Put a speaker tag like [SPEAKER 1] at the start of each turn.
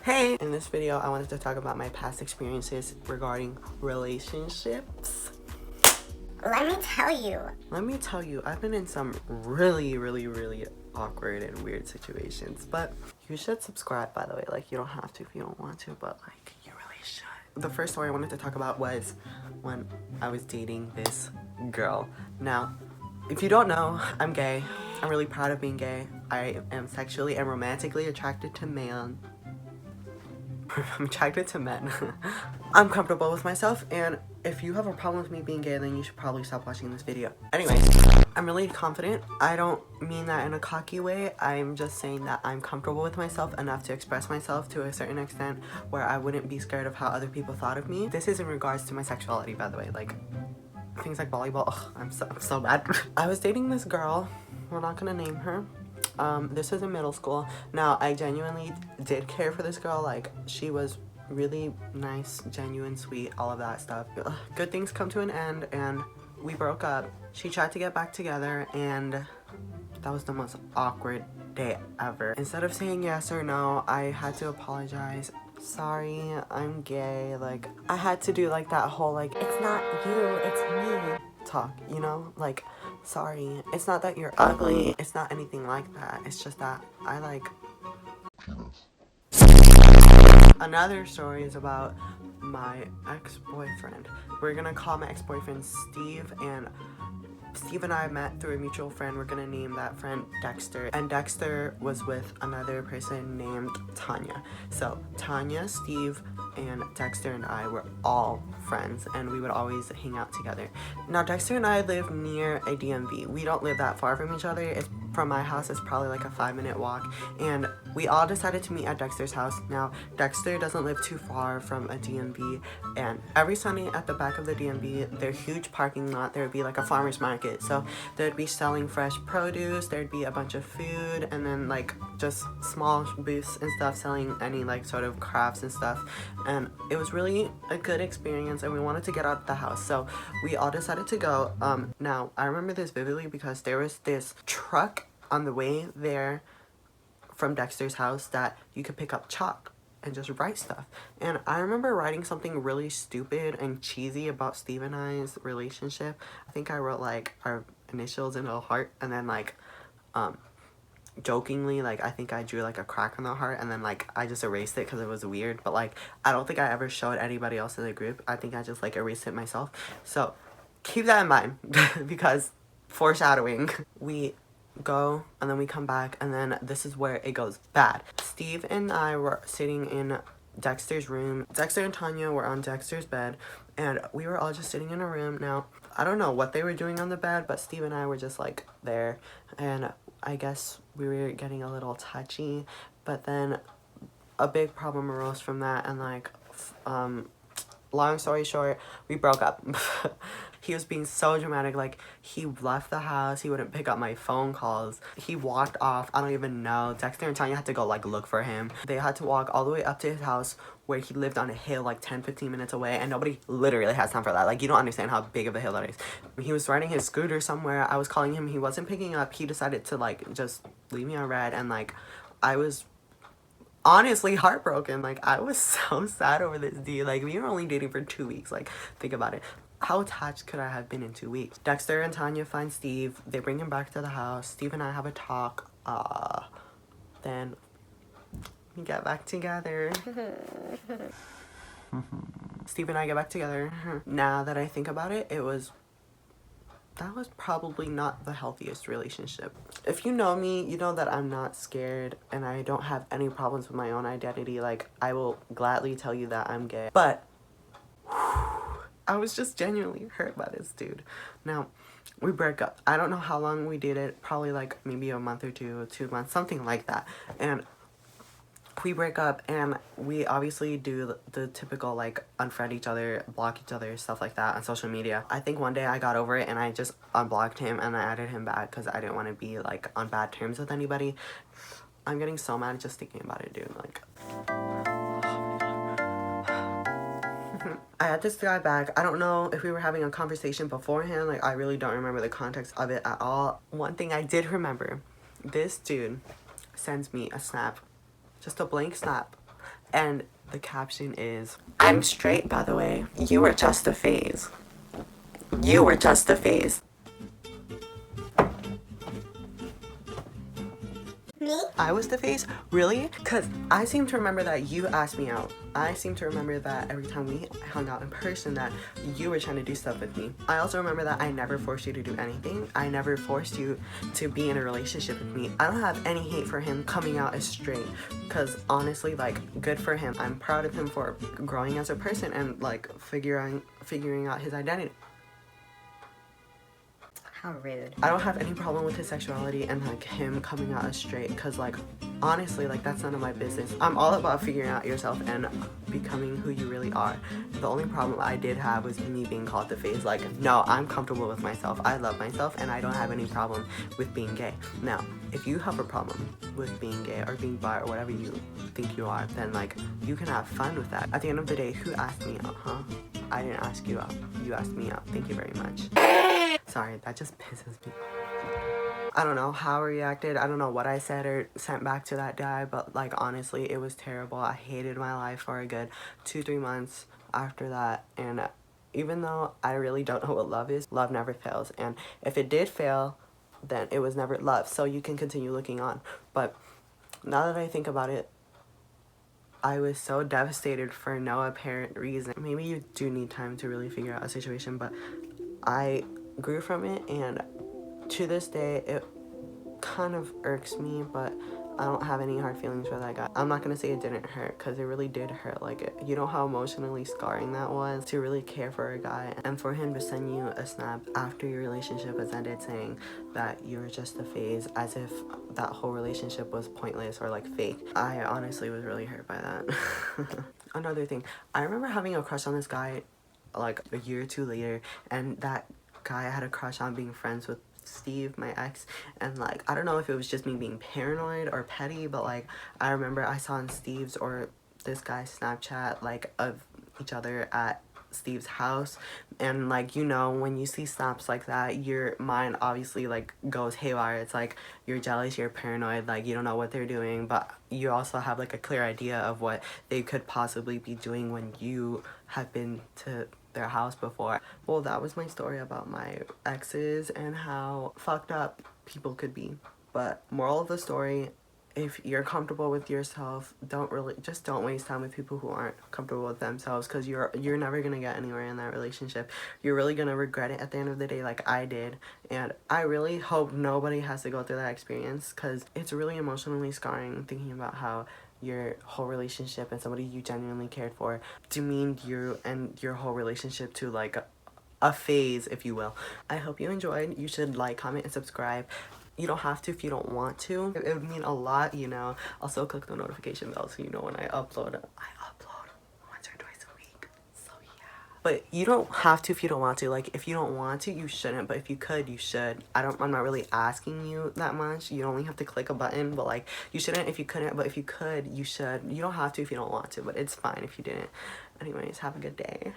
[SPEAKER 1] Hey! In this video, I wanted to talk about my past experiences regarding relationships.
[SPEAKER 2] Let me tell you,
[SPEAKER 1] I've been in some really awkward and weird situations, but you should subscribe, by the way. Like, you don't have to if you don't want to, but like, you really should. The first story I wanted to talk about was when I was dating this girl. Now, if you don't know, I'm gay. I'm really proud of being gay. I am sexually and romantically attracted to men. I'm attracted to men. I'm comfortable with myself, and if you have a problem with me being gay, then you should probably stop watching this video. Anyway, I'm really confident. I don't mean that in a cocky way. I'm just saying that I'm comfortable with myself enough to express myself to a certain extent where I wouldn't be scared of how other people thought of me. This is in regards to my sexuality, by the way. Like, things like volleyball. Ugh, I'm so bad. I was dating this girl. We're not gonna name her. This was in middle school. Now, I genuinely did care for this girl. Like, she was really nice, genuine, sweet, all of that stuff. Ugh. Good things come to an end, and we broke up. She tried to get back together, and that was the most awkward day ever. Instead of saying yes or no, I had to apologize. Sorry, I'm gay. Like, I had to do like that whole like,
[SPEAKER 2] it's not you, it's me
[SPEAKER 1] talk, you know? Like, sorry, it's not that you're ugly, it's not anything like that, it's just that I like Another story is about my ex-boyfriend. We're gonna call my ex-boyfriend Steve, and Steve and I met through a mutual friend. We're gonna name that friend Dexter, and Dexter was with another person named Tanya. So Tanya, Steve, and Dexter and I were all friends, and we would always hang out together. Now, Dexter and I live near a DMV. We don't live that far from each other. From my house, it's probably like a 5-minute walk, and we all decided to meet at Dexter's house. Now, Dexter doesn't live too far from a DMV, and every Sunday at the back of the DMV, their huge parking lot, there would be like a farmer's market. So they'd be selling fresh produce, there'd be a bunch of food, and then like just small booths and stuff selling any like sort of crafts and stuff. And it was really a good experience, and we wanted to get out of the house, so we all decided to go. Now, I remember this vividly because there was this truck on the way there from Dexter's house that you could pick up chalk and just write stuff. And I remember writing something really stupid and cheesy about Steve and I's relationship. I think I wrote like our initials in a heart, and then like jokingly, like, I think I drew like a crack on the heart, and then like I just erased it because it was weird. But like, I don't think I ever showed anybody else in the group. I think I just like erased it myself. So keep that in mind because foreshadowing. We go, and then we come back, and then this is where it goes bad. Steve and I were sitting in Dexter's room. Dexter and Tanya were on Dexter's bed, and we were all just sitting in a room. Now, I don't know what they were doing on the bed, but Steve and I were just like there, and I guess we were getting a little touchy, but then a big problem arose from that, and like, long story short, we broke up. He was being so dramatic. Like, he left the house, he wouldn't pick up my phone calls, he walked off. I don't even know. Dexter and Tanya had to go like look for him. They had to walk all the way up to his house where he lived on a hill like 10-15 minutes away, and nobody literally has time for that. Like, you don't understand how big of a hill that is. He was riding his scooter somewhere. I was calling him, he wasn't picking up. He decided to like just leave me on red, and like, I was honestly heartbroken. Like, I was so sad over this dude. Like, we were only dating for 2 weeks. Like, think about it. How attached could I have been in 2 weeks? Dexter and Tanya find Steve. They bring him back to the house. Steve and I have a talk. Then we get back together. Steve and I get back together. Now that I think about it, that was probably not the healthiest relationship. If you know me, you know that I'm not scared, and I don't have any problems with my own identity. Like, I will gladly tell you that I'm gay. But I was just genuinely hurt by this dude. Now, we break up. I don't know how long we dated. Probably like maybe a month or 2 months, something like that. And we break up, and we obviously do the typical like unfriend each other, block each other, stuff like that on social media. I think one day I got over it, and I just unblocked him, and I added him back because I didn't want to be like on bad terms with anybody. I'm getting so mad just thinking about it, dude. Like, I had this guy back. I don't know if we were having a conversation beforehand. Like, I really don't remember the context of it at all. One thing I did remember, this dude sends me a snap, just a blank snap, And the caption is, "I'm straight, by the way. You were just a phase. You were just a phase."
[SPEAKER 2] Me?
[SPEAKER 1] I was the face? Really? Because I seem to remember that you asked me out. I seem to remember that every time we hung out in person that you were trying to do stuff with me. I also remember that I never forced you to do anything. I never forced you to be in a relationship with me. I don't have any hate for him coming out as straight, because honestly, like, good for him. I'm proud of him for growing as a person and like figuring out his identity.
[SPEAKER 2] How rude.
[SPEAKER 1] I don't have any problem with his sexuality and like him coming out as straight, because like honestly, like, that's none of my business. I'm all about figuring out yourself and becoming who you really are. The only problem I did have was me being called the face. Like, no, I'm comfortable with myself. I love myself and I don't have any problem with being gay. Now, if you have a problem with being gay or being bi or whatever you think you are, then like, you can have fun with that. At the end of the day, who asked me out, huh? I didn't ask you out. You asked me out. Thank you very much. Sorry, that just pisses me off. I don't know how I reacted. I don't know what I said or sent back to that guy, but like, honestly, it was terrible. I hated my life for a good 2-3 months after that. And even though I really don't know what love is, love never fails. And if it did fail, then it was never love. So you can continue looking on. But now that I think about it, I was so devastated for no apparent reason. Maybe you do need time to really figure out a situation, but I grew from it, and to this day it kind of irks me, but I don't have any hard feelings for that guy. I'm not gonna say it didn't hurt, because it really did hurt. Like, you know how emotionally scarring that was to really care for a guy, and for him to send you a snap after your relationship has ended saying that you were just a phase, as if that whole relationship was pointless or like fake. I honestly was really hurt by that. Another thing, I remember having a crush on this guy like a year or two later, and that guy I had a crush on being friends with Steve, my ex, and like, I don't know if it was just me being paranoid or petty, but like, I remember I saw on Steve's or this guy's Snapchat like of each other at Steve's house, and like, you know, when you see snaps like that, your mind obviously like goes haywire. It's like you're jealous, you're paranoid, like you don't know what they're doing, but you also have like a clear idea of what they could possibly be doing when you have been to their house before. Well, that was my story about my exes and how fucked up people could be. But moral of the story, if you're comfortable with yourself, don't waste time with people who aren't comfortable with themselves, because you're never gonna get anywhere in that relationship. You're really gonna regret it at the end of the day, like I did. And I really hope nobody has to go through that experience, because it's really emotionally scarring thinking about how your whole relationship and somebody you genuinely cared for demeaned you and your whole relationship to like a phase, if you will. I hope you enjoyed. You should like, comment, and subscribe. You don't have to if you don't want to. It would mean a lot, you know. Also, click the notification bell so you know when I upload. I upload once or twice a week. So yeah. But you don't have to if you don't want to. Like, if you don't want to, you shouldn't. But if you could, you should. I'm not really asking you that much. You only have to click a button. But like, you shouldn't if you couldn't. But if you could, you should. You don't have to if you don't want to. But it's fine if you didn't. Anyways, have a good day.